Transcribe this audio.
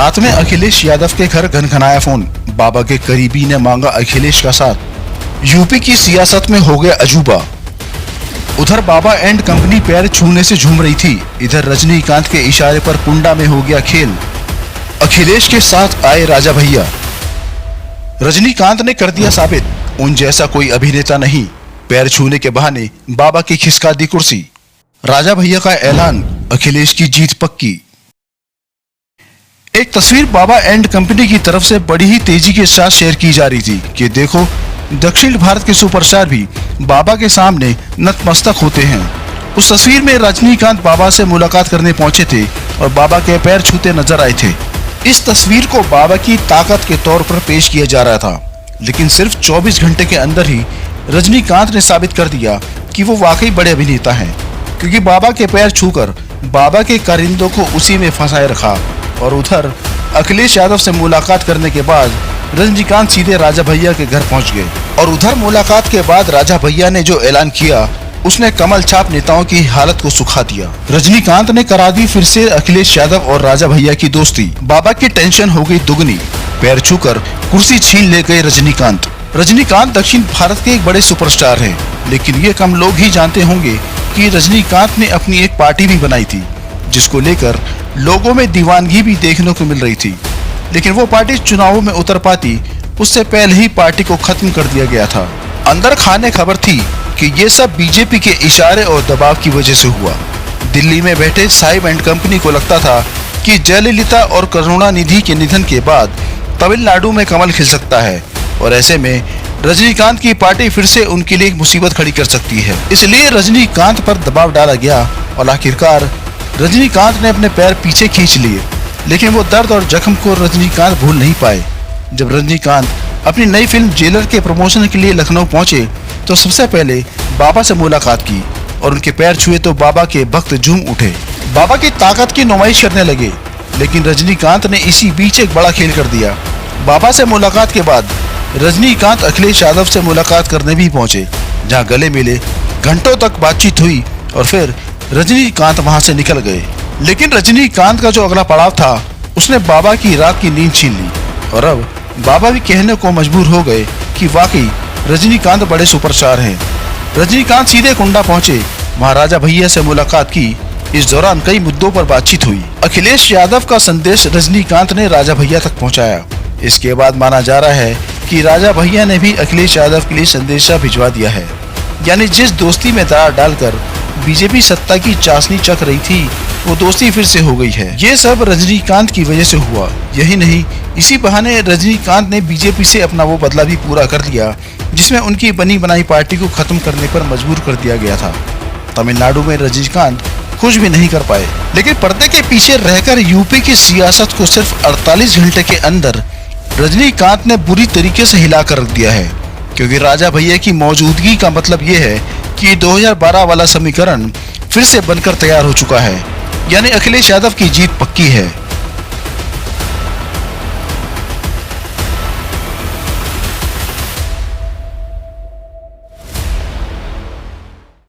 रात में अखिलेश यादव के घर घनघनाया फोन। बाबा के करीबी ने मांगा अखिलेश का साथ। यूपी की सियासत में हो गया अजूबा। उधर बाबा एंड कंपनी पैर छूने से झूम रही थी, इधर रजनीकांत के इशारे पर कुंडा में हो गया खेल। अखिलेश के साथ आए राजा भैया। रजनीकांत ने कर दिया साबित, उन जैसा कोई अभिनेता नहीं। पैर छूने के बहाने बाबा की खिसका दी कुर्सी। राजा भैया का ऐलान, अखिलेश की जीत पक्की। एक तस्वीर बाबा एंड कंपनी की तरफ से बड़ी ही तेजी के साथ शेयर की जा रही थी कि देखो, दक्षिण भारत के सुपरस्टार भी बाबा के सामने नतमस्तक होते हैं। उस तस्वीर में रजनीकांत बाबा से मुलाकात करने पहुंचे थे और बाबा के पैर छूते नजर आए थे। इस तस्वीर को बाबा की ताकत के तौर पर पेश किया जा रहा था, लेकिन सिर्फ 24 घंटे के अंदर ही रजनीकांत ने साबित कर दिया कि वो वाकई बड़े अभिनेता हैं, क्योंकि बाबा के पैर छूकर बाबा के कारिंदों को उसी में फंसाए रखा। और उधर अखिलेश यादव से मुलाकात करने के बाद रजनीकांत सीधे राजा भैया के घर पहुंच गए। और उधर मुलाकात के बाद राजा भैया ने जो ऐलान किया, उसने कमल छाप नेताओं की हालत को सुखा दिया। रजनीकांत ने करा दी फिर से अखिलेश यादव और राजा भैया की दोस्ती। बाबा की टेंशन हो गई दुगनी, पैर छूकर कुर्सी छीन ले गए रजनीकांत। रजनीकांत दक्षिण भारत के एक बड़े सुपरस्टार हैं, लेकिन ये कम लोग ही जानते होंगे कि रजनीकांत ने अपनी एक पार्टी भी बनाई थी, जिसको लेकर लोगों में दीवानगी भी देखने को मिल रही थी। लेकिन वो पार्टी चुनावों में उतर पाती, उससे पहले ही पार्टी को खत्म कर दिया गया था। अंदर खाने खबर थी कि ये सब बीजेपी के इशारे और दबाव की वजह से हुआ। दिल्ली में बैठे साहिब एंड कंपनी को लगता था कि जयललिता और करुणानिधि के निधन के बाद तमिलनाडु में कमल खिल सकता है, और ऐसे में रजनीकांत की पार्टी फिर से उनके लिए एक मुसीबत खड़ी कर सकती है। इसलिए रजनीकांत पर दबाव डाला गया और आखिरकार रजनीकांत ने अपने पैर पीछे खींच लिए। लेकिन वो दर्द और जख्म को रजनीकांत भूल नहीं पाए। जब रजनीकांत अपनी नई फिल्म जेलर के प्रमोशन के लिए लखनऊ पहुंचे तो सबसे पहले बाबा से मुलाकात की और उनके पैर छुए तो बाबा के भक्त झूम उठे, बाबा की ताकत की नुमाइश करने लगे। लेकिन रजनीकांत ने इसी बीच एक बड़ा खेल कर दिया। बाबा से मुलाकात के बाद रजनीकांत अखिलेश यादव से मुलाकात करने भी पहुंचे, जहां गले मिले, घंटों तक बातचीत हुई और फिर रजनीकांत वहां से निकल गए। लेकिन रजनीकांत का जो अगला पड़ाव था, उसने बाबा की रात की नींद छीन ली और अब बाबा भी कहने को मजबूर हो गए कि वाकई रजनीकांत बड़े सुपरस्टार हैं। रजनीकांत सीधे कुंडा पहुंचे, वहां राजा भैया से मुलाकात की। इस दौरान कई मुद्दों पर बातचीत हुई। अखिलेश यादव का संदेश रजनीकांत ने राजा भैया तक पहुंचाया। इसके बाद माना जा रहा है कि राजा भैया ने भी अखिलेश यादव के लिए संदेशा भिजवा दिया है। यानी जिस दोस्ती में दरार डालकर बीजेपी सत्ता की चाशनी चख रही थी, वो दोस्ती फिर से हो गई है। ये सब रजनीकांत की वजह से हुआ। यही नहीं, इसी बहाने रजनीकांत ने बीजेपी से अपना वो बदला भी पूरा कर लिया, जिसमें उनकी बनी बनाई पार्टी को खत्म करने पर मजबूर कर दिया गया था। तमिलनाडु में रजनीकांत कुछ भी नहीं कर पाए, लेकिन पर्दे के पीछे रहकर यूपी की सियासत को सिर्फ 48 घंटे के अंदर रजनीकांत ने बुरी तरीके से हिला कर रख दिया है। क्योंकि राजा भैया की मौजूदगी का मतलब ये है कि 2012 वाला समीकरण फिर से बनकर तैयार हो चुका है। यानी अखिलेश यादव की जीत पक्की है।